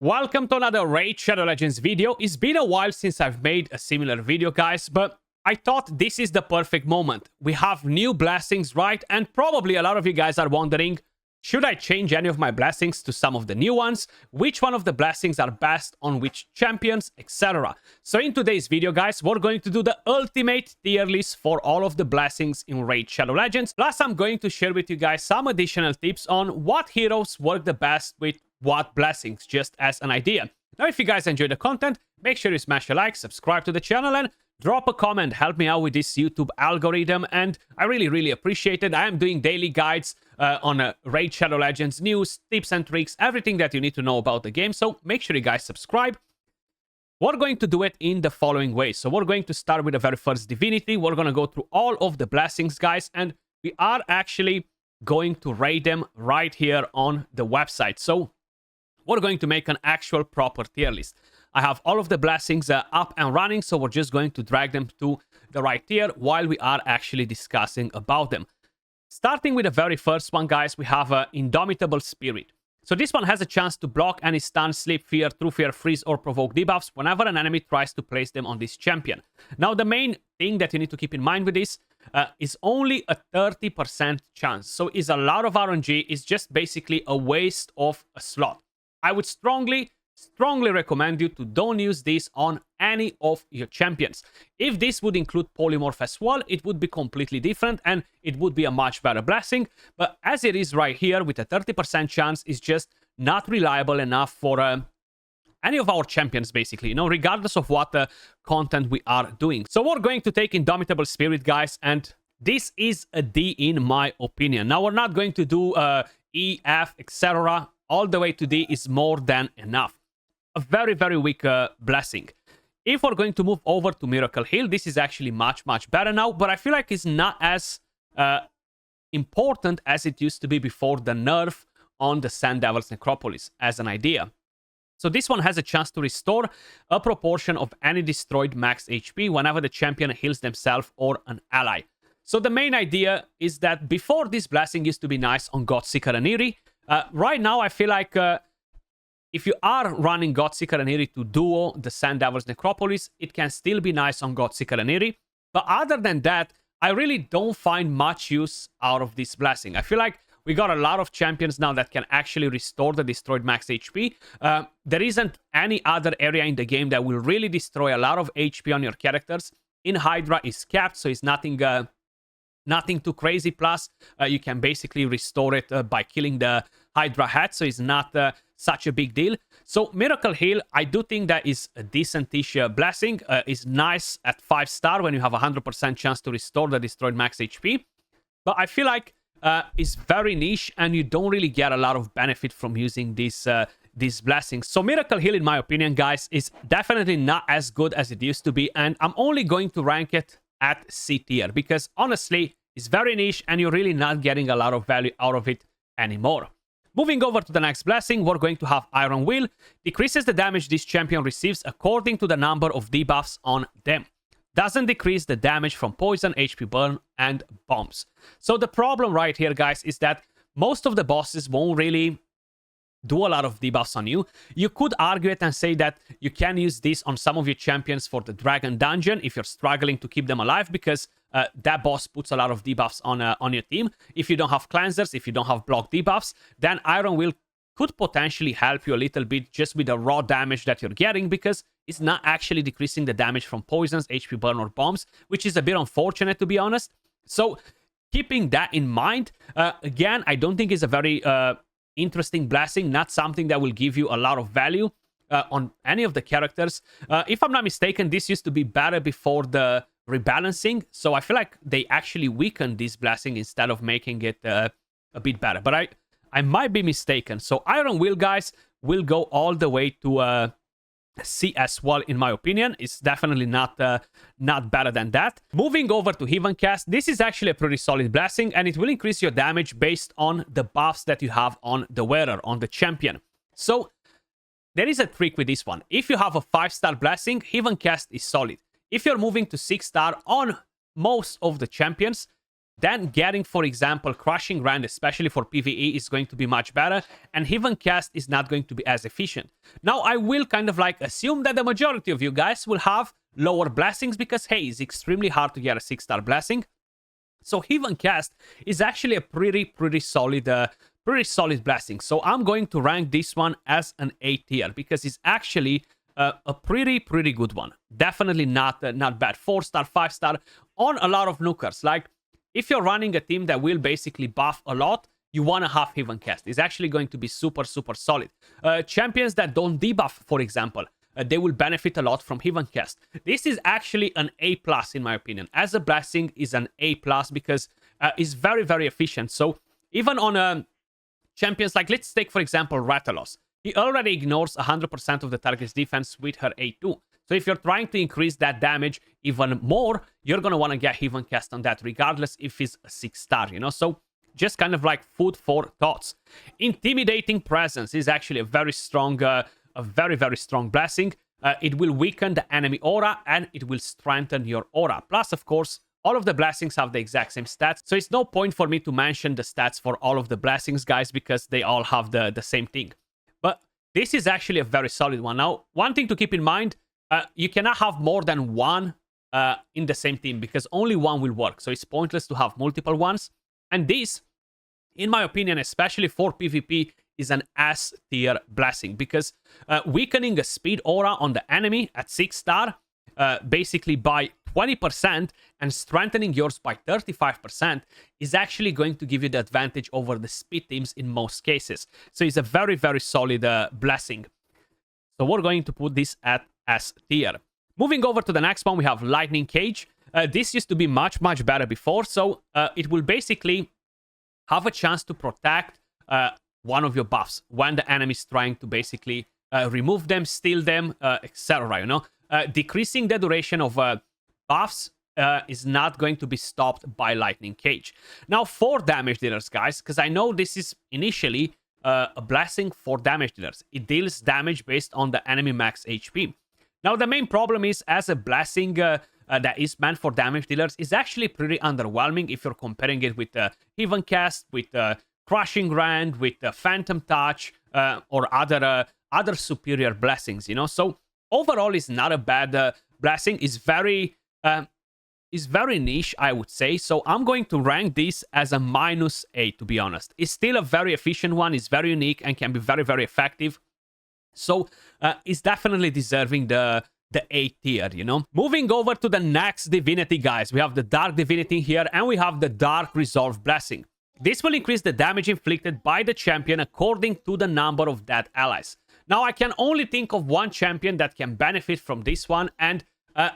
Welcome to another Raid Shadow Legends video. It's been a while since I've made a similar video, guys, but I thought this is the perfect moment. We have new blessings, right? And probably a lot of you guys are wondering, should I change any of my blessings to some of the new ones? Which one of the blessings are best on which champions, etc. So in today's video, guys, we're going to do the ultimate tier list for all of the blessings in Raid Shadow Legends. Plus, I'm going to share with you guys some additional tips on what heroes work the best with what blessings, just as an idea. Now, if you guys enjoy the content, make sure you smash a like, subscribe to the channel, and drop a comment. Help me out with this YouTube algorithm, and I really appreciate it. I am doing daily guides on Raid Shadow Legends news, tips and tricks, everything that you need to know about the game, so make sure you guys subscribe. We're going to do it in the following way. So we're going to start with the very first divinity. We're going to go through all of the blessings, guys, and we are actually going to raid them right here on the website. So we're going to make an actual proper tier list. I have all of the blessings up and running, so we're just going to drag them to the right tier while we are actually discussing about them. Starting with the very first one, guys, we have Indomitable Spirit. So this one has a chance to block any stun, sleep, fear, true fear, freeze, or provoke debuffs whenever an enemy tries to place them on this champion. Now, the main thing that you need to keep in mind with this is only a 30% chance. So it's a lot of RNG. It's just basically a waste of a slot. I would strongly recommend you to don't use this on any of your champions. If this would include Polymorph as well, it would be completely different and it would be a much better blessing. But as it is right here with a 30% chance, it's just not reliable enough for any of our champions, basically, you know, regardless of what content we are doing. So we're going to take Indomitable Spirit, guys, and this is a D in my opinion. Now, we're not going to do E, F, etc. All the way to D is more than enough. A very weak blessing. If we're going to move over to Miracle Heal, this is actually much better now, but I feel like it's not as important as it used to be before the nerf on the Sand Devil's Necropolis, as an idea. So this one has a chance to restore a proportion of any destroyed max HP whenever the champion heals themselves or an ally. So the main idea is that before, this blessing used to be nice on Godseeker and Eerie. Right now, I feel like if you are running Godseeker and Eerie to duo the Sand Devil's Necropolis, it can still be nice on Godseeker and Eerie. But other than that, I really don't find much use out of this blessing. I feel like we got a lot of champions now that can actually restore the destroyed max HP. There isn't any other area in the game that will really destroy a lot of HP on your characters. In Hydra is capped, so it's nothing too crazy. Plus, you can basically restore it by killing the Hydra head, so it's not such a big deal. So Miracle Heal, I do think that is a decent-ish blessing. It's nice at 5-star when you have a 100% chance to restore the destroyed max HP. But I feel like it's very niche, and you don't really get a lot of benefit from using these blessings. So Miracle Heal, in my opinion, guys, is definitely not as good as it used to be, and I'm only going to rank it at C tier because honestly, it's very niche and you're really not getting a lot of value out of it anymore. Moving over to the next blessing, we're going to have Iron Will. Decreases the damage this champion receives according to the number of debuffs on them. Doesn't decrease the damage from poison, HP burn, and bombs. So the problem right here, guys, is that most of the bosses won't really do a lot of debuffs on you. You could argue it and say that you can use this on some of your champions for the Dragon Dungeon if you're struggling to keep them alive, because that boss puts a lot of debuffs on your team. If you don't have cleansers, if you don't have block debuffs, then Iron Will could potentially help you a little bit just with the raw damage that you're getting, because it's not actually decreasing the damage from poisons, HP burn, or bombs, which is a bit unfortunate, to be honest. So keeping that in mind, again, I don't think it's a very interesting blessing, not something that will give you a lot of value on any of the characters. If I'm not mistaken, this used to be better before the rebalancing, so I feel like they actually weakened this blessing instead of making it a bit better, but I might be mistaken. So Iron Will, guys, will go all the way to C as well, in my opinion. It's definitely not better than that. Moving over to Heaven Cast, this is actually a pretty solid blessing, and it will increase your damage based on the buffs that you have on the wearer, on the champion. So there is a trick with this one. If you have a 5-star blessing, Heaven Cast is solid. If you're moving to 6-star on most of the champions, then getting, for example, Crushing Rand, especially for PvE, is going to be much better, and Heaven Cast is not going to be as efficient. Now, I will kind of like assume that the majority of you guys will have lower blessings because, hey, it's extremely hard to get a 6-star blessing. So Heaven Cast is actually a pretty solid blessing. So I'm going to rank this one as an A tier because it's actually a pretty good one. Definitely not bad. 4-star, 5-star on a lot of nukers. Like, if you're running a team that will basically buff a lot, you want to have Heaven Cast. It's actually going to be super solid. Champions that don't debuff, for example, they will benefit a lot from Heaven Cast. This is actually an A+ in my opinion. As a blessing, is an A+ because it's very efficient. So even on champions, like let's take for example Rathalos. He already ignores 100% of the target's defense with her A2. So if you're trying to increase that damage even more, you're going to want to get Heaven Cast on that, regardless if it's a 6-star, you know? So just kind of like food for thoughts. Intimidating Presence is actually a very strong blessing. It will weaken the enemy aura, and it will strengthen your aura. Plus, of course, all of the blessings have the exact same stats. So it's no point for me to mention the stats for all of the blessings, guys, because they all have the same thing. But this is actually a very solid one. Now, one thing to keep in mind, you cannot have more than one in the same team because only one will work. So it's pointless to have multiple ones. And this, in my opinion, especially for PvP, is an S tier blessing because weakening a speed aura on the enemy at 6-star basically by 20% and strengthening yours by 35% is actually going to give you the advantage over the speed teams in most cases. So it's a very solid blessing. So we're going to put this at S tier. Moving over to the next one, we have Lightning Cage. This used to be much better before, so it will basically have a chance to protect one of your buffs when the enemy is trying to basically remove them, steal them, etc. You know, decreasing the duration of buffs is not going to be stopped by Lightning Cage. Now, for damage dealers, guys, because I know this is initially a blessing for damage dealers. It deals damage based on the enemy max HP. Now, the main problem is, as a blessing that is meant for damage dealers, is actually pretty underwhelming if you're comparing it with Heaven Cast, with Crushing Rand, with Phantom Touch, or other superior blessings, you know? So, overall, it's not a bad blessing. It's very niche, I would say. So I'm going to rank this as a -A, to be honest. It's still a very efficient one. It's very unique and can be very effective. So it's definitely deserving the A tier, you know. Moving over to the next divinity, guys. We have the Dark Divinity here, and we have the Dark Resolve blessing. This will increase the damage inflicted by the champion according to the number of dead allies. Now, I can only think of one champion that can benefit from this one, and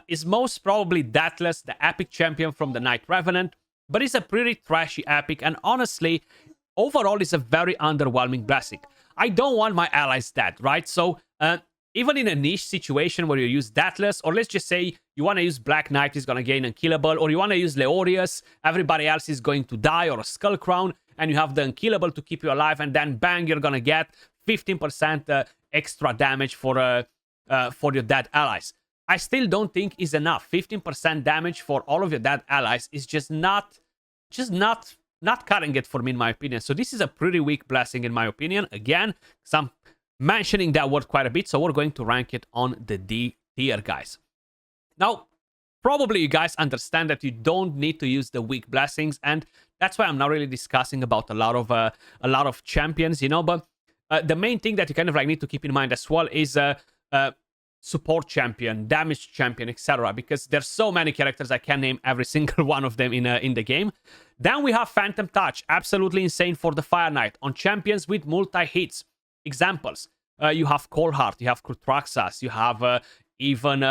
is most probably Deathless, the epic champion from the Night Revenant, but it's a pretty trashy epic, and honestly, overall, it's a very underwhelming blessing. I don't want my allies dead, right? So, even in a niche situation where you use Deathless, or let's just say you want to use Black Knight, is going to gain Unkillable, or you want to use Leorius, everybody else is going to die, or a Skull Crown, and you have the Unkillable to keep you alive, and then bang, you're going to get 15% extra damage for your dead allies. I still don't think is enough. 15% damage for all of your dead allies is just not cutting it for me, in my opinion. So this is a pretty weak blessing, in my opinion. Again, I'm mentioning that word quite a bit, so we're going to rank it on the D tier, guys. Now, probably you guys understand that you don't need to use the weak blessings, and that's why I'm not really discussing about a lot of champions, you know. But the main thing that you kind of like need to keep in mind as well is support champion, damage champion, etc. Because there's so many characters, I can't name every single one of them in the game. Then we have Phantom Touch, absolutely insane for the Fire Knight on champions with multi-hits. Examples, you have Coldheart, you have Krutraxas, you have even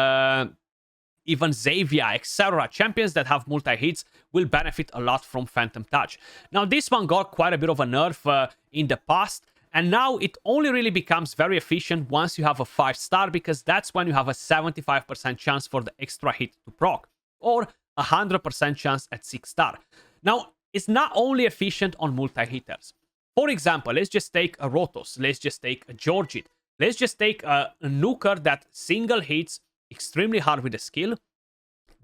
Xavier, etc. Champions that have multi-hits will benefit a lot from Phantom Touch. Now, this one got quite a bit of a nerf in the past, and now it only really becomes very efficient once you have a 5-star, because that's when you have a 75% chance for the extra hit to proc, or 100% chance at 6-star. Now, it's not only efficient on multi-hitters. For example, let's just take a Rotos, let's just take a Georgit, let's just take a nuker that single hits extremely hard with a skill.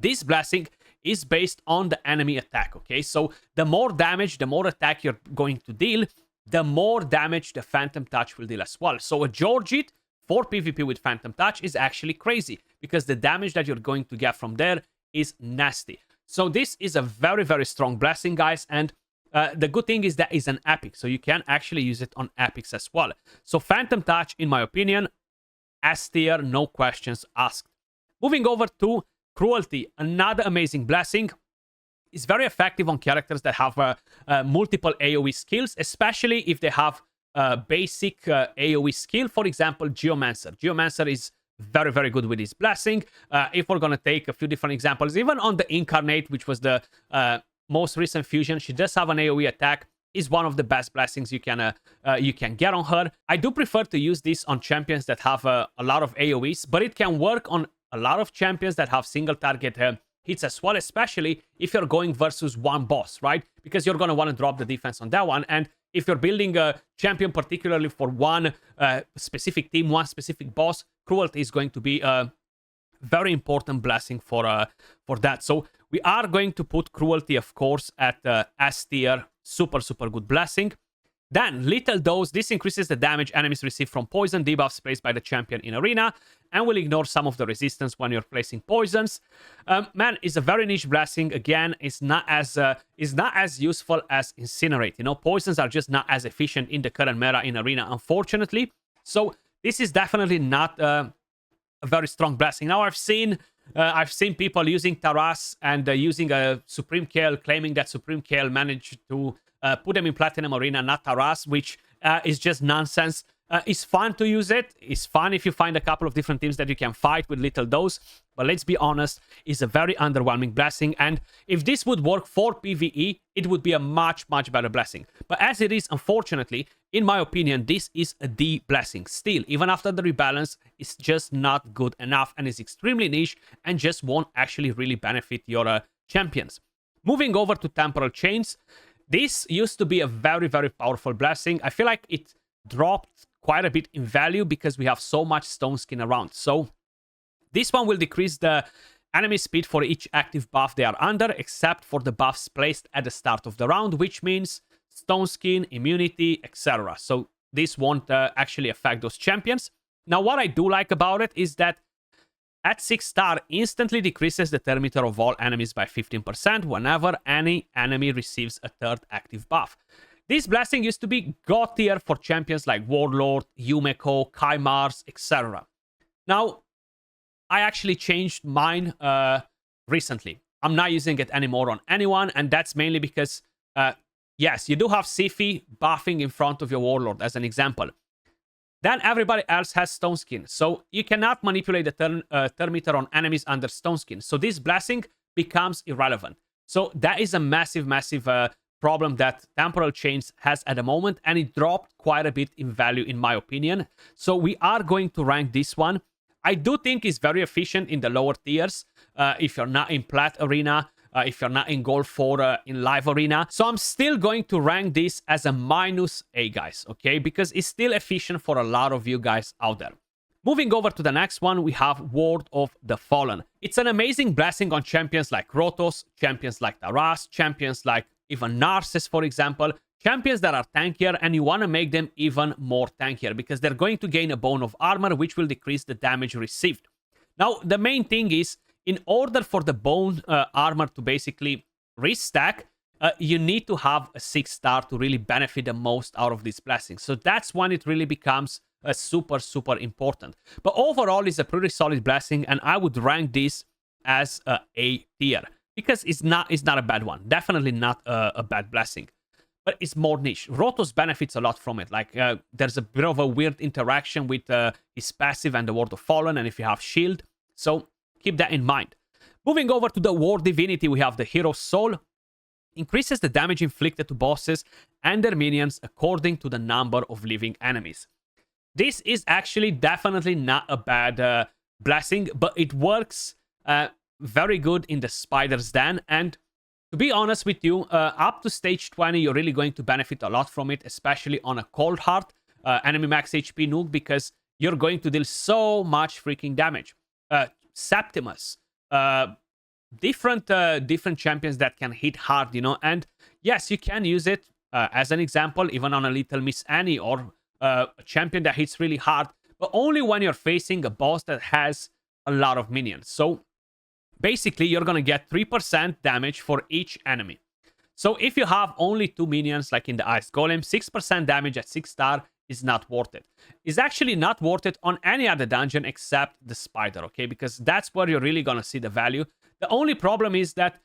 This blessing is based on the enemy attack, okay? So the more damage, the more attack you're going to deal, the more damage the Phantom Touch will deal as well. So a Georgite for PvP with Phantom Touch is actually crazy, because the damage that you're going to get from there is nasty. So this is a very, very strong blessing, guys, and the good thing is that it's an epic, so you can actually use it on epics as well. So Phantom Touch, in my opinion, S tier, no questions asked. Moving over to Cruelty, another amazing blessing. It's very effective on characters that have multiple AoE skills, especially if they have basic AoE skill. For example, Geomancer. Geomancer is very, very good with his blessing. If we're going to take a few different examples, even on the Incarnate, which was the most recent fusion, she does have an AoE attack. Is one of the best blessings you can get on her. I do prefer to use this on champions that have a lot of AoEs, but it can work on a lot of champions that have single target hits as well, especially if you're going versus one boss, right? Because you're going to want to drop the defense on that one. And if you're building a champion particularly for one specific team, one specific boss, Cruelty is going to be a very important blessing for that. So we are going to put Cruelty, of course, at S tier. Super, super good blessing. Then, Little Dose. This increases the damage enemies receive from poison debuffs placed by the champion in arena, and will ignore some of the resistance when you're placing poisons. Man, it's a very niche blessing. Again, it's not as useful as Incinerate. You know, poisons are just not as efficient in the current meta in arena, unfortunately. So this is definitely not a very strong blessing. Now, I've seen people using Taras and using a Supreme Kale, claiming that Supreme Kale managed to put them in Platinum Arena, not Taras, which is just nonsense. It's fun to use it. It's fun if you find a couple of different teams that you can fight with Little Dose. But let's be honest, it's a very underwhelming blessing. And if this would work for PvE, it would be a much, much better blessing. But as it is, unfortunately, in my opinion, this is a D blessing. Still, even after the rebalance, it's just not good enough and is extremely niche and just won't actually really benefit your champions. Moving over to Temporal Chains. This used to be a very, very powerful blessing. I feel like it dropped quite a bit in value because we have so much Stone Skin around. So this one will decrease the enemy speed for each active buff they are under, except for the buffs placed at the start of the round, which means Stone Skin, immunity, etc. So this won't actually affect those champions. Now, what I do like about it is that at 6 star, instantly decreases the turn meter of all enemies by 15% whenever any enemy receives a third active buff. This blessing used to be God tier for champions like Warlord, Yumeko, Kaimars, etc. Now, I actually changed mine recently. I'm not using it anymore on anyone, and that's mainly because, yes, you do have Siphi buffing in front of your Warlord, as an example. Then everybody else has Stone Skin, so you cannot manipulate the turn meter on enemies under Stone Skin. So this blessing becomes irrelevant. So that is a massive, massive problem that Temporal Chains has at the moment, and it dropped quite a bit in value, in my opinion. So we are going to rank this one. I do think it's very efficient in the lower tiers, if you're not in Plat Arena, if you're not in Gold 4 in Live Arena. So I'm still going to rank this as a -A, guys, okay? Because it's still efficient for a lot of you guys out there. Moving over to the next one, we have Ward of the Fallen. It's an amazing blessing on champions like Rotos, champions like Taras, champions like even Narses, for example. Champions that are tankier, and you want to make them even more tankier because they're going to gain a bone of armor, which will decrease the damage received. Now, the main thing is, in order for the bone armor to basically restack, you need to have a 6 star to really benefit the most out of this blessing. So that's when it really becomes super, super important. But overall, it's a pretty solid blessing, and I would rank this as A tier because it's not a bad one. Definitely not a bad blessing. But it's more niche. Rotos benefits a lot from it. Like, there's a bit of a weird interaction with his passive and the Ward of Fallen, and if you have shield. So keep that in mind. Moving over to the War Divinity, we have the Hero's Soul. Increases the damage inflicted to bosses and their minions according to the number of living enemies. This is actually definitely not a bad blessing, but it works very good in the Spider's Den. And to be honest with you, up to stage 20, you're really going to benefit a lot from it, especially on a Cold Heart enemy max HP nuke, because you're going to deal so much freaking damage. Septimus, different champions that can hit hard, you know. And yes, you can use it as an example, even on a Little Miss Annie or a champion that hits really hard, but only when you're facing a boss that has a lot of minions. So basically, you're gonna get 3% damage for each enemy. So if you have only 2 minions, like in the Ice Golem, 6% damage at 6 star is not worth it. It's actually not worth it on any other dungeon except the Spider, okay? Because that's where you're really gonna see the value. The only problem is that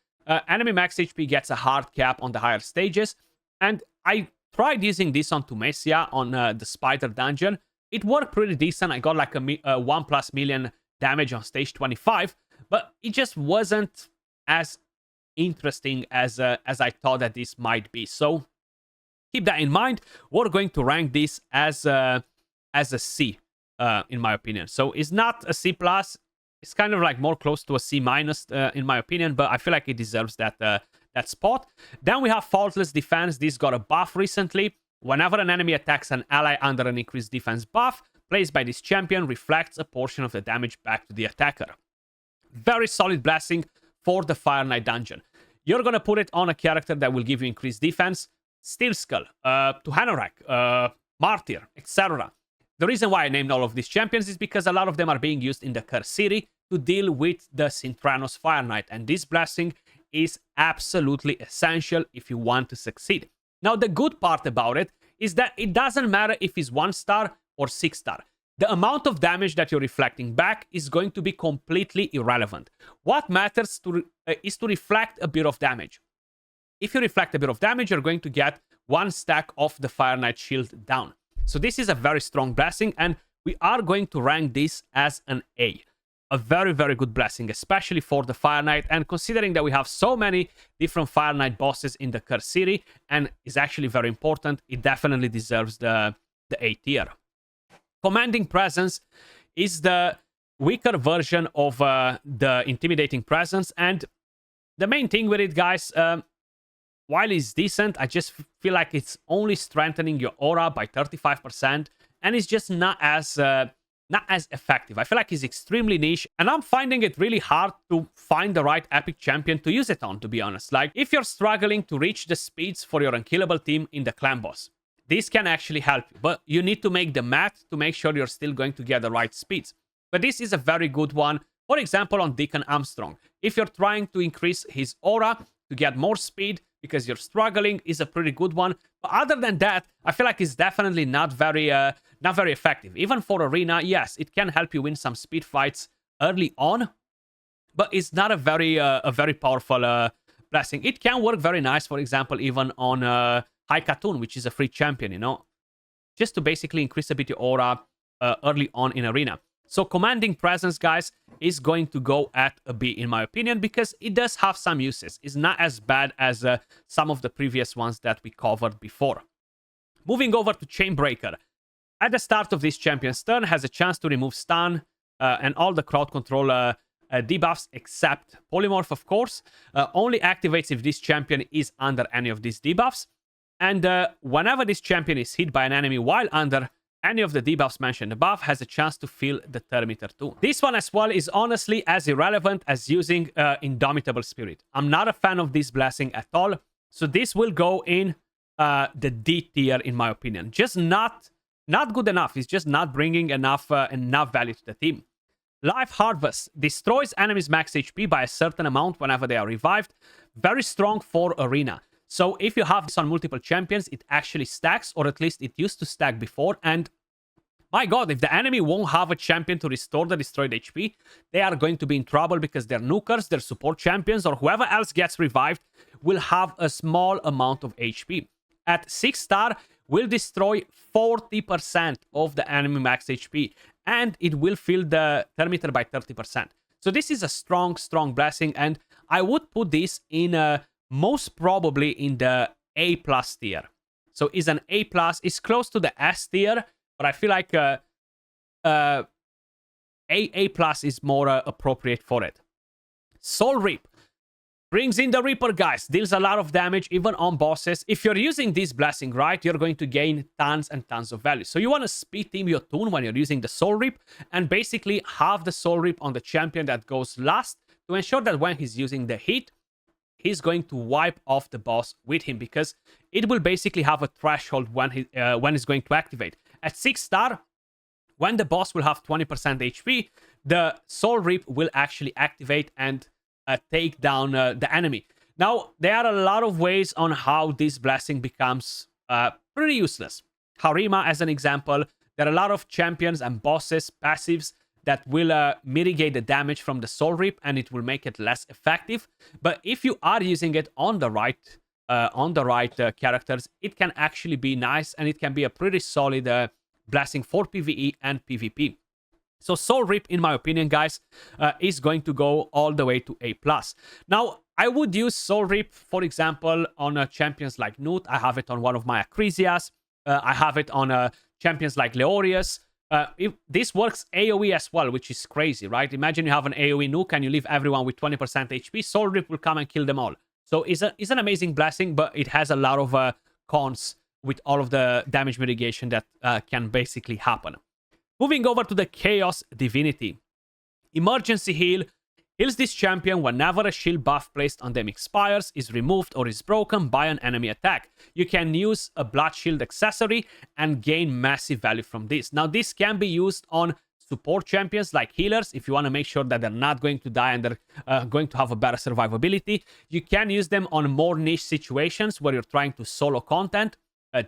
enemy max HP gets a hard cap on the higher stages, and I tried using this on Tumesia on the Spider dungeon. It worked pretty decent. I got like a 1+ million damage on stage 25, but it just wasn't as interesting as I thought that this might be. So keep that in mind. We're going to rank this as a C, in my opinion. So it's not a C+. It's kind of like more close to a C-, in my opinion, but I feel like it deserves that spot. Then we have Faultless Defense. This got a buff recently. Whenever an enemy attacks an ally under an increased defense buff placed by this champion, reflects a portion of the damage back to the attacker. Very solid blessing for the Fire Knight dungeon. You're gonna put it on a character that will give you increased defense, Steel Skull, Tuhanorak, Martyr, etc. The reason why I named all of these champions is because a lot of them are being used in the Curse City to deal with the Synthranos Fire Knight, and this blessing is absolutely essential if you want to succeed. Now, the good part about it is that it doesn't matter if it's 1 star or 6 star. The amount of damage that you're reflecting back is going to be completely irrelevant. What matters is to reflect a bit of damage. If you reflect a bit of damage, you're going to get 1 stack of the Fire Knight shield down. So this is a very strong blessing, and we are going to rank this as an A. A very, very good blessing, especially for the Fire Knight, and considering that we have so many different Fire Knight bosses in the Curse City, and is actually very important, it definitely deserves the A tier. Commanding Presence is the weaker version of the Intimidating Presence, and the main thing with it, guys, while it's decent, I just feel like it's only strengthening your aura by 35%, and it's just not as effective. I feel like it's extremely niche, and I'm finding it really hard to find the right epic champion to use it on, to be honest. Like, if you're struggling to reach the speeds for your unkillable team in the clan boss, this can actually help you, but you need to make the math to make sure you're still going to get the right speeds. But this is a very good one, for example, on Deacon Armstrong. If you're trying to increase his aura to get more speed because you're struggling, is a pretty good one. But other than that, I feel like it's definitely not very effective. Even for arena, yes, it can help you win some speed fights early on, but it's not a very powerful blessing. It can work very nice, for example, even on High Katoon, which is a free champion, you know, just to basically increase a bit your aura early on in arena. So Commanding Presence, guys, is going to go at a B, in my opinion, because it does have some uses. It's not as bad as some of the previous ones that we covered before. Moving over to Chainbreaker. At the start of this champion's turn, has a chance to remove stun and all the crowd control debuffs except Polymorph, of course. Only activates if this champion is under any of these debuffs. And whenever this champion is hit by an enemy while under any of the debuffs mentioned above, has a chance to fill the thermometer too. This one as well is honestly as irrelevant as using Indomitable Spirit. I'm not a fan of this blessing at all, so this will go in the D tier, in my opinion. Just not good enough. It's just not bringing enough value to the team. Life Harvest destroys enemies' max HP by a certain amount whenever they are revived. Very strong for arena. So if you have this on multiple champions, it actually stacks, or at least it used to stack before. And my god, if the enemy won't have a champion to restore the destroyed HP, they are going to be in trouble, because their nukers, their support champions, or whoever else gets revived will have a small amount of HP. At 6 star, will destroy 40% of the enemy max HP, and it will fill the thermometer by 30%. So this is a strong blessing, and I would put this in most probably in the A+ tier. So is an A+, it's close to the S tier, but I feel like A+ is more appropriate for it. Soul Reap brings in the Reaper, guys. Deals a lot of damage even on bosses. If you're using this blessing right, you're going to gain tons and tons of value. So you want to speed team your toon when you're using the Soul Reap, and basically have the Soul Reap on the champion that goes last to ensure that when he's using the hit, he's going to wipe off the boss with him, because it will basically have a threshold when it's going to activate. At 6 star, when the boss will have 20% HP, the Soul Rip will actually activate and take down the enemy. Now, there are a lot of ways on how this blessing becomes pretty useless. Harima, as an example, there are a lot of champions and bosses, passives, that will mitigate the damage from the Soul Rip, and it will make it less effective. But if you are using it on the right characters, it can actually be nice, and it can be a pretty solid blessing for PvE and PvP. So Soul Rip, in my opinion, guys, is going to go all the way to A+. Now, I would use Soul Rip, for example, on champions like Newt. I have it on one of my Acrisias. I have it on champions like Leorius. If this works AoE as well, which is crazy, right? Imagine you have an AoE nuke and you leave everyone with 20% HP. Soul Rip will come and kill them all. So it's an amazing blessing, but it has a lot of cons with all of the damage mitigation that can basically happen. Moving over to the Chaos Divinity. Emergency Heal heals this champion whenever a shield buff placed on them expires, is removed, or is broken by an enemy attack. You can use a Blood Shield accessory and gain massive value from this. Now, this can be used on support champions like healers if you want to make sure that they're not going to die and they're going to have a better survivability. You can use them on more niche situations where you're trying to solo content.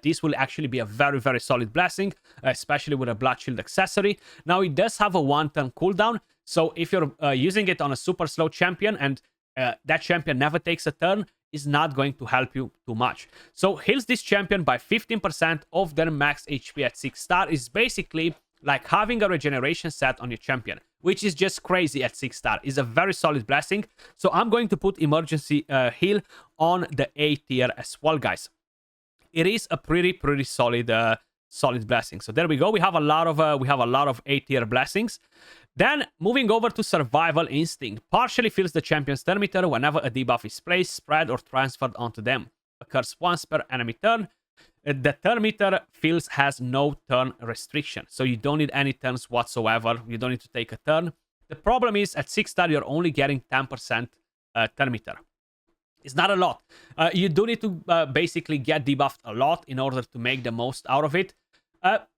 This will actually be a very, very solid blessing, especially with a Blood Shield accessory. Now, it does have a 1-turn cooldown, so if you're using it on a super slow champion and that champion never takes a turn, is not going to help you too much. So heals this champion by 15% of their max HP at 6 star is basically like having a regeneration set on your champion, which is just crazy at 6 star. Is a very solid blessing. So I'm going to put emergency heal on the A tier as well, guys. It is a pretty solid solid blessing. So there we go. We have a lot of A tier blessings. Then moving over to Survival Instinct. Partially fills the champion's turn meter whenever a debuff is placed, spread, or transferred onto them. Occurs once per enemy turn. The turn meter fills has no turn restriction, so you don't need any turns whatsoever. You don't need to take a turn. The problem is at 6 star you're only getting 10% turn meter. It's not a lot. You do need to basically get debuffed a lot in order to make the most out of it.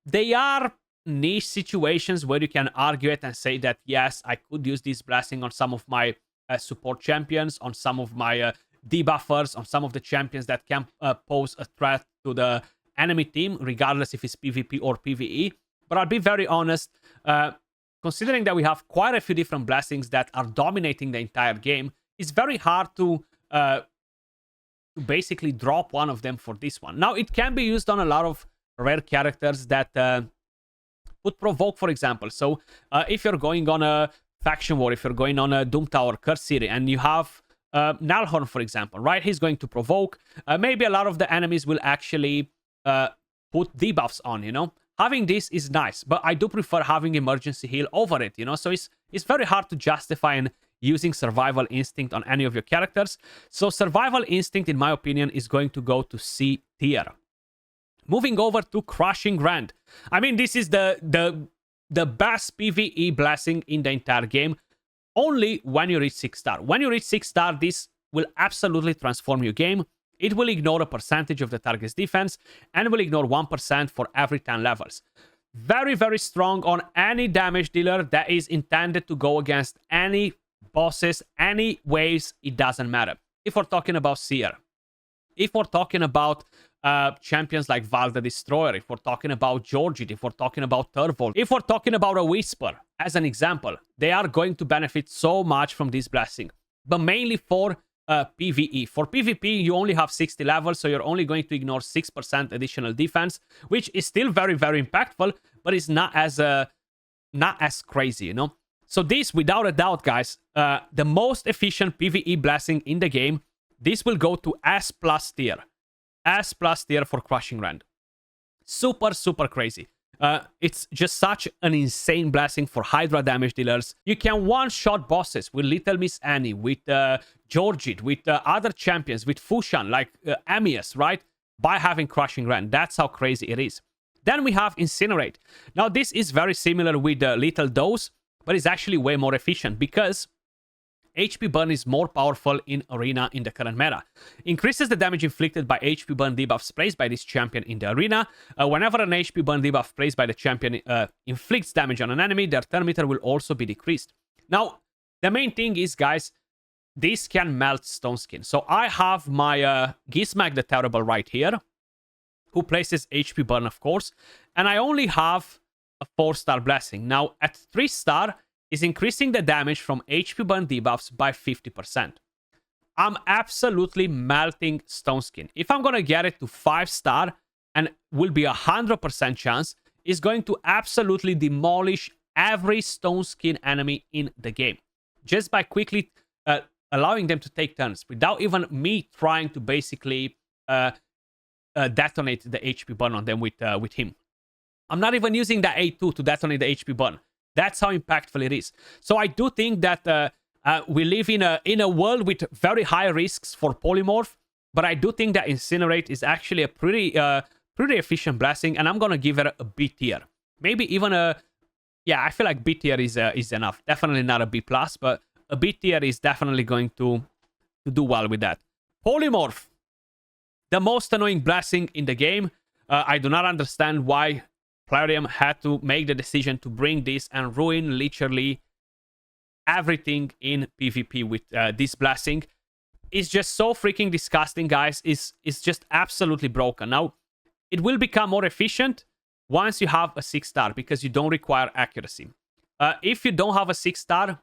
They are niche situations where you can argue it and say that, yes, I could use this blessing on some of my support champions, on some of my debuffers, on some of the champions that can pose a threat to the enemy team, regardless if it's PvP or PvE. But I'll be very honest, considering that we have quite a few different blessings that are dominating the entire game, it's very hard to basically drop one of them for this one. Now, it can be used on a lot of rare characters that would provoke, for example. So if you're going on a faction war, if you're going on a Doom Tower Curse City, and you have Nalhorn, for example, right? He's going to provoke. Maybe a lot of the enemies will actually put debuffs on, you know? Having this is nice, but I do prefer having emergency heal over it, you know? So it's very hard to justify in using Survival Instinct on any of your characters. So Survival Instinct, in my opinion, is going to go to C tier. Moving over to Crushing Rend. I mean, this is the best PvE blessing in the entire game. Only when you reach 6 star. When you reach 6 star, this will absolutely transform your game. It will ignore a percentage of the target's defense and will ignore 1% for every 10 levels. Very, very strong on any damage dealer that is intended to go against any bosses, any waves, it doesn't matter. If we're talking about Seer, if we're talking about champions like Val the Destroyer, if we're talking about Georgit, if we're talking about Turvold, if we're talking about a Whisper, as an example, they are going to benefit so much from this blessing, but mainly for PvE. For PvP, you only have 60 levels, so you're only going to ignore 6% additional defense, which is still very, very impactful, but it's not as crazy, you know? So this, without a doubt, guys, the most efficient PvE blessing in the game, this will go to S+ tier. S+ tier for Crushing Rend. Super, super crazy. It's just such an insane blessing for Hydra damage dealers. You can one-shot bosses with Little Miss Annie, with Georgit, with other champions, with Fushan, like Amius, right? By having Crushing Rend. That's how crazy it is. Then we have Incinerate. Now, this is very similar with Lethal Dose, but it's actually way more efficient because HP burn is more powerful in arena in the current meta. Increases the damage inflicted by HP burn debuffs placed by this champion in the arena. Whenever an HP burn debuff placed by the champion inflicts damage on an enemy, their turn meter will also be decreased. Now, the main thing is, guys, this can melt Stone Skin. So I have my Gizmak the Terrible right here, who places HP burn, of course, and I only have a 4-star blessing. Now, at 3-star, is increasing the damage from HP burn debuffs by 50%. I'm absolutely melting Stone Skin. If I'm gonna get it to 5-star, and will be 100% chance, is going to absolutely demolish every Stone Skin enemy in the game, just by quickly allowing them to take turns without even me trying to basically detonate the HP burn on them with him. I'm not even using that A2 to detonate the HP burn. That's how impactful it is. So I do think that we live in a world with very high risks for Polymorph, but I do think that Incinerate is actually a pretty efficient blessing, and I'm gonna give it a B tier. Maybe even a... Yeah, I feel like B tier is enough. Definitely not a B+, but a B tier is definitely going to do well with that. Polymorph. The most annoying blessing in the game. I do not understand why Plarium had to make the decision to bring this and ruin literally everything in PvP with this blessing. It's just so freaking disgusting, guys. It's just absolutely broken. Now, it will become more efficient once you have a 6-star, because you don't require accuracy. If you don't have a 6-star,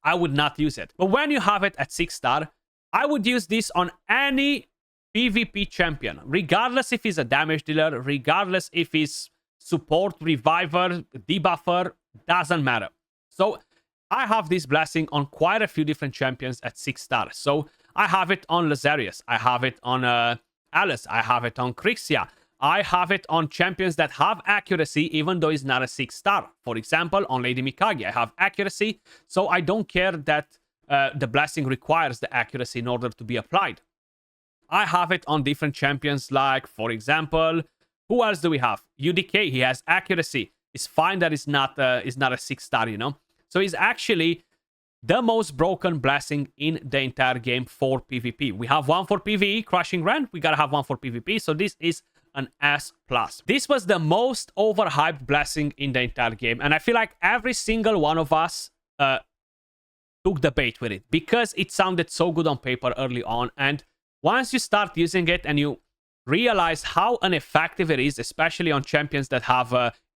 I would not use it. But when you have it at 6-star, I would use this on any PvP champion, regardless if he's a damage dealer, regardless if he's support, reviver, debuffer, doesn't matter. So I have this blessing on quite a few different champions at 6-star. So I have it on Lazarius, I have it on Alice, I have it on Crixia, I have it on champions that have accuracy even though it's not a 6-star. For example, on Lady Mikage, I have accuracy, so I don't care that the blessing requires the accuracy in order to be applied. I have it on different champions, like, for example, who else do we have? UDK, he has accuracy. It's fine that it's not a 6-star, you know? So he's actually the most broken blessing in the entire game for PvP. We have one for PvE, Crushing Rend. We gotta have one for PvP, so this is an S+. This was the most overhyped blessing in the entire game, and I feel like every single one of us took the bait with it, because it sounded so good on paper early on, and once you start using it and you realize how ineffective it is, especially on champions that have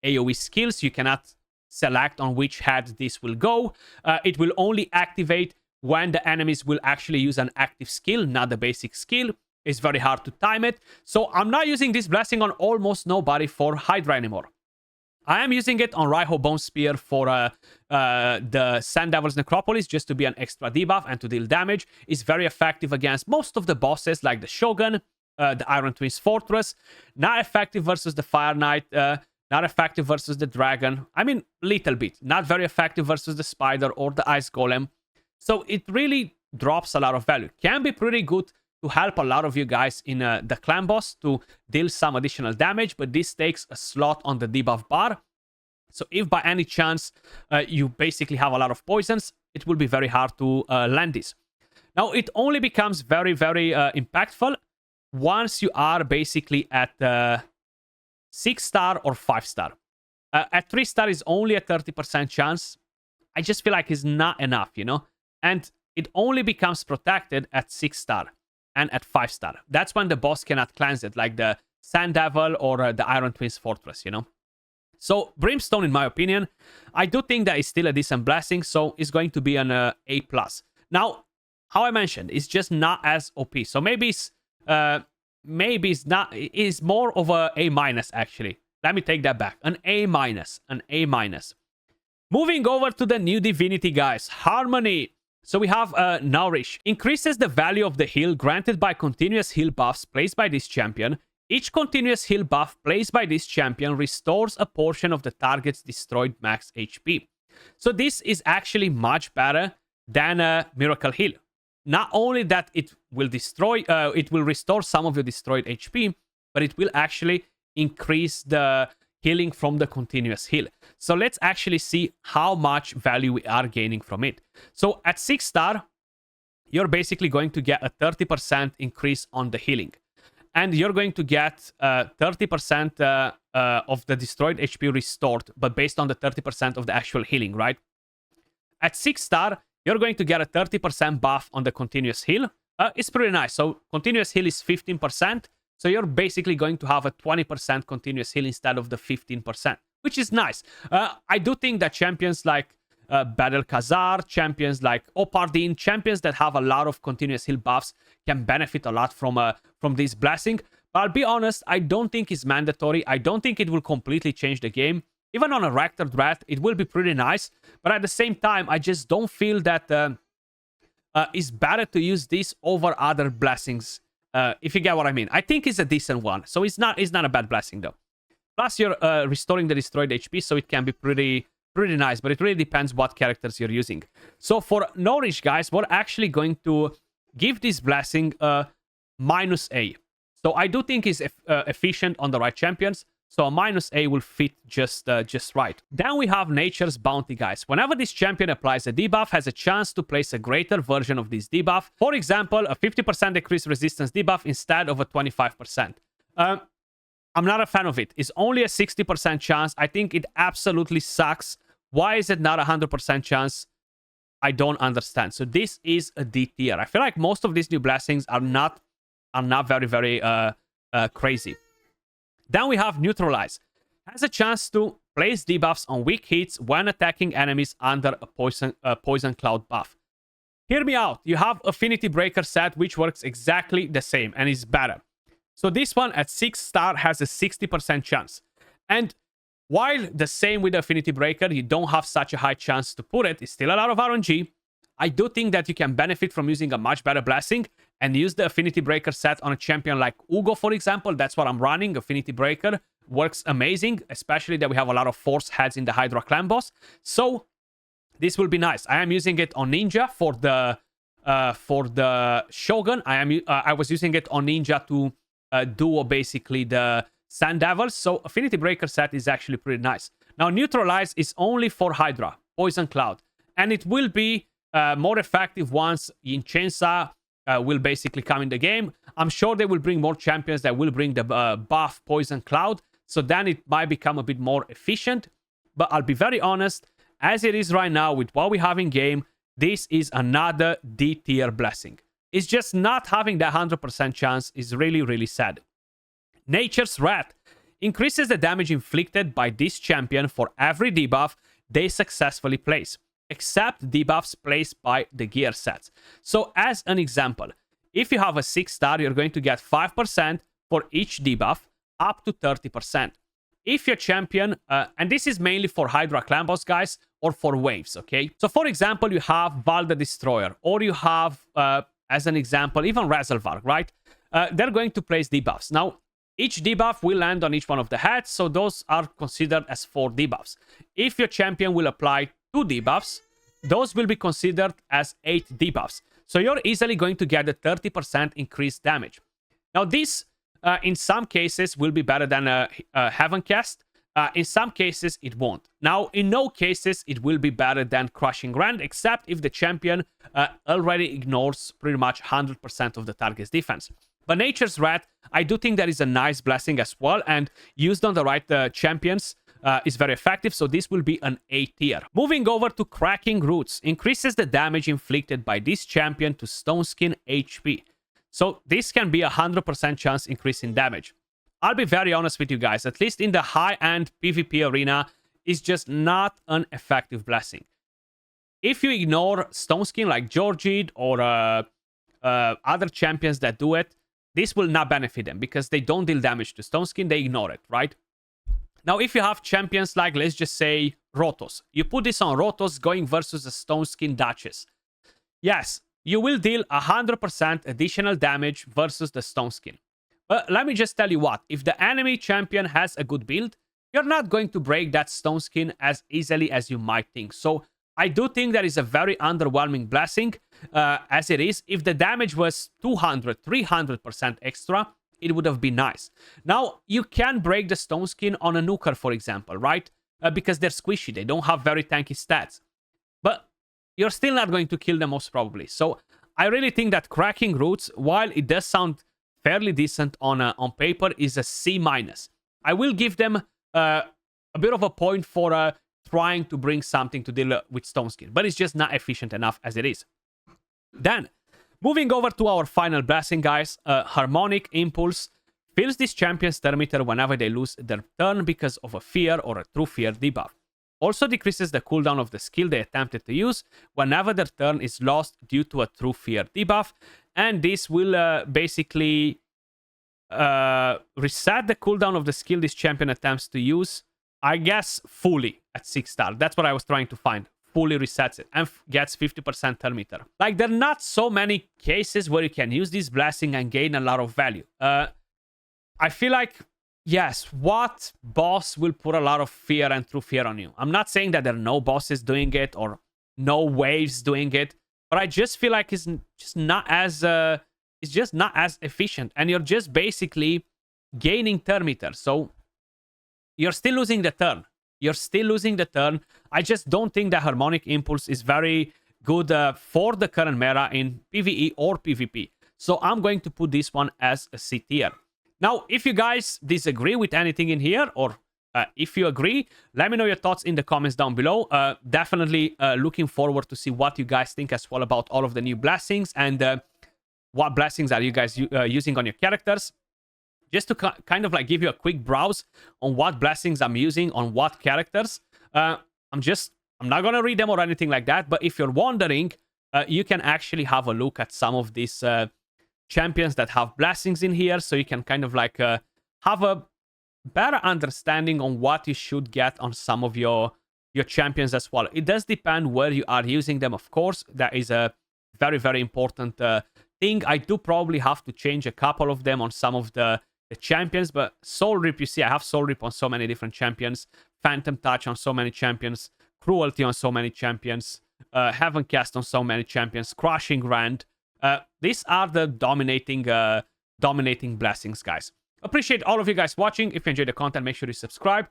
AoE skills, you cannot select on which head this will go. It will only activate when the enemies will actually use an active skill, not the basic skill. It's very hard to time it. So I'm not using this blessing on almost nobody for Hydra anymore. I am using it on Raiho Bone Spear for the Sand Devil's Necropolis, just to be an extra debuff and to deal damage. It's very effective against most of the bosses, like the Shogun, the Iron Twins Fortress. Not effective versus the Fire Knight. Not effective versus the Dragon. I mean, little bit. Not very effective versus the Spider or the Ice Golem. So it really drops a lot of value. Can be pretty good to help a lot of you guys in the clan boss to deal some additional damage, but this takes a slot on the debuff bar. So if by any chance you basically have a lot of poisons, it will be very hard to land this. Now, it only becomes very, very impactful once you are basically at 6-star or 5-star. At 3-star is only a 30% chance. I just feel like it's not enough, you know? And it only becomes protected at 6-star. And at 5-star. That's when the boss cannot cleanse it, like the Sand Devil or the Iron Twins Fortress, you know? So, Brimstone, in my opinion, I do think that it's still a decent blessing, so it's going to be an A+. Now, how I mentioned, it's just not as OP. So maybe it's not, it's more of a A-, actually. Let me take that back. An A-, an A-. Moving over to the new divinity, guys. Harmony. So we have Nourish. Increases the value of the heal granted by continuous heal buffs placed by this champion. Each continuous heal buff placed by this champion restores a portion of the target's destroyed max HP. So this is actually much better than a Miracle Heal. Not only that it will restore some of your destroyed HP, but it will actually increase the healing from the continuous heal. So let's actually see how much value we are gaining from it. So at 6 star, you're basically going to get a 30% increase on the healing. And you're going to get 30% of the destroyed HP restored, but based on the 30% of the actual healing, right? At 6 star, you're going to get a 30% buff on the continuous heal. It's pretty nice. So continuous heal is 15%. So you're basically going to have a 20% continuous heal instead of the 15%, which is nice. I do think that champions like Battle Khazar, champions like Opardin, champions that have a lot of continuous heal buffs can benefit a lot from this blessing. But I'll be honest, I don't think it's mandatory. I don't think it will completely change the game. Even on a Rector Rat, it will be pretty nice. But at the same time, I just don't feel that it's better to use this over other blessings. If you get what I mean. I think it's a decent one. So it's not a bad blessing though. Plus you're restoring the destroyed HP, so it can be pretty nice, but it really depends what characters you're using. So for Nourish, guys, we're actually going to give this blessing a -A. So I do think it's efficient on the right champions. So a -A will fit just right. Then we have Nature's Bounty, guys. Whenever this champion applies a debuff, has a chance to place a greater version of this debuff. For example, a 50% decreased resistance debuff instead of a 25%. I'm not a fan of it. It's only a 60% chance. I think it absolutely sucks. Why is it not a 100% chance? I don't understand. So this is a D tier. I feel like most of these new blessings are not very crazy. Then we have Neutralize. Has a chance to place debuffs on weak hits when attacking enemies under a poison cloud buff. Hear me out. You have Affinity Breaker set, which works exactly the same and is better. So this one at 6 star has a 60% chance. And while the same with Affinity Breaker, you don't have such a high chance to put it, it's still a lot of RNG. I do think that you can benefit from using a much better blessing and use the Affinity Breaker set on a champion like Ugo, for example. That's what I'm running. Affinity Breaker works amazing, especially that we have a lot of Force heads in the Hydra clan boss. So this will be nice. I am using it on Ninja for the Shogun. I was using it on Ninja to duo basically the Sand Devils. So Affinity Breaker set is actually pretty nice. Now Neutralize is only for Hydra, Poison Cloud, and it will be more effective once Chainsaw will basically come in the game. I'm sure they will bring more champions that will bring the buff Poison Cloud, so then it might become a bit more efficient. But I'll be very honest, as it is right now with what we have in game, this is another D tier blessing. It's just not having that 100% chance is really sad. Nature's Rat increases the damage inflicted by this champion for every debuff they successfully place, except debuffs placed by the gear sets. So as an example, if you have a 6 star, you're going to get 5% for each debuff, up to 30%. If your champion, and this is mainly for Hydra clan boss, guys, or for waves, okay? So for example, you have Val the Destroyer, or you have, as an example, even Razelvarg, right? They're going to place debuffs. Now, each debuff will land on each one of the heads, so those are considered as 4 debuffs. If your champion will apply 2 debuffs, those will be considered as 8 debuffs. So you're easily going to get a 30% increased damage. Now this, in some cases, will be better than a Heaven Cast. In some cases, it won't. Now, in no cases, it will be better than Crushing Rend, except if the champion already ignores pretty much 100% of the target's defense. But Nature's Rat, I do think that is a nice blessing as well, and used on the right champions, is very effective, so this will be an A tier. Moving over to Cracking Roots, increases the damage inflicted by this champion to Stone Skin HP. So this can be a 100% chance increase in damage. I'll be very honest with you guys, at least in the high-end PvP arena, it's just not an effective blessing. If you ignore Stone Skin like Georgid or other champions that do it, this will not benefit them because they don't deal damage to Stone Skin, they ignore it, right? Now, if you have champions like, let's just say, Rotos, you put this on Rotos going versus a Stone Skin Duchess. Yes, you will deal 100% additional damage versus the Stone Skin. But let me just tell you what, if the enemy champion has a good build, you're not going to break that Stone Skin as easily as you might think. So I do think that is a very underwhelming blessing as it is. If the damage was 200, 300% extra, it would have been nice. Now, you can break the Stone Skin on a Nuker, for example, right? Because they're squishy. They don't have very tanky stats. But you're still not going to kill them most probably. So I really think that Cracking Roots, while it does sound fairly decent on paper, is a C-. I will give them a bit of a point for trying to bring something to deal with Stone Skin. But it's just not efficient enough as it is. Then, moving over to our final blessing, guys. Harmonic Impulse fills this champion's turn meter whenever they lose their turn because of a fear or a true fear debuff. Also decreases the cooldown of the skill they attempted to use whenever their turn is lost due to a true fear debuff. And this will basically reset the cooldown of the skill this champion attempts to use, I guess, fully at 6 star. That's what I was trying to find. Fully resets it and gets 50% turn meter. Like, there are not so many cases where you can use this blessing and gain a lot of value. I feel like, yes, what boss will put a lot of fear and true fear on you? I'm not saying that there are no bosses doing it or no waves doing it, but I just feel like it's just not as efficient, and you're just basically gaining turn meter. So you're still losing the turn. You're still losing the turn. I just don't think that Harmonic Impulse is very good for the current meta in PvE or PvP. So I'm going to put this one as a C tier. Now, if you guys disagree with anything in here, or if you agree, let me know your thoughts in the comments down below. Definitely looking forward to see what you guys think as well about all of the new blessings, and what blessings are you guys using on your characters. Just to kind of like give you a quick browse on what blessings I'm using on what characters. I'm not going to read them or anything like that, but if you're wondering, you can actually have a look at some of these champions that have blessings in here, so you can kind of like have a better understanding on what you should get on some of your champions as well. It does depend where you are using them, of course. That is a very, very important thing. I do probably have to change a couple of them on some of the champions, but Soul Rip, you see, I have Soul Rip on so many different champions, Phantom Touch on so many champions, Cruelty on so many champions, Heaven Cast on so many champions, Crushing Rand. These are the dominating blessings, guys. Appreciate all of you guys watching. If you enjoyed the content, make sure you subscribe.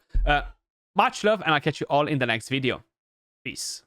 Much love, and I'll catch you all in the next video. Peace.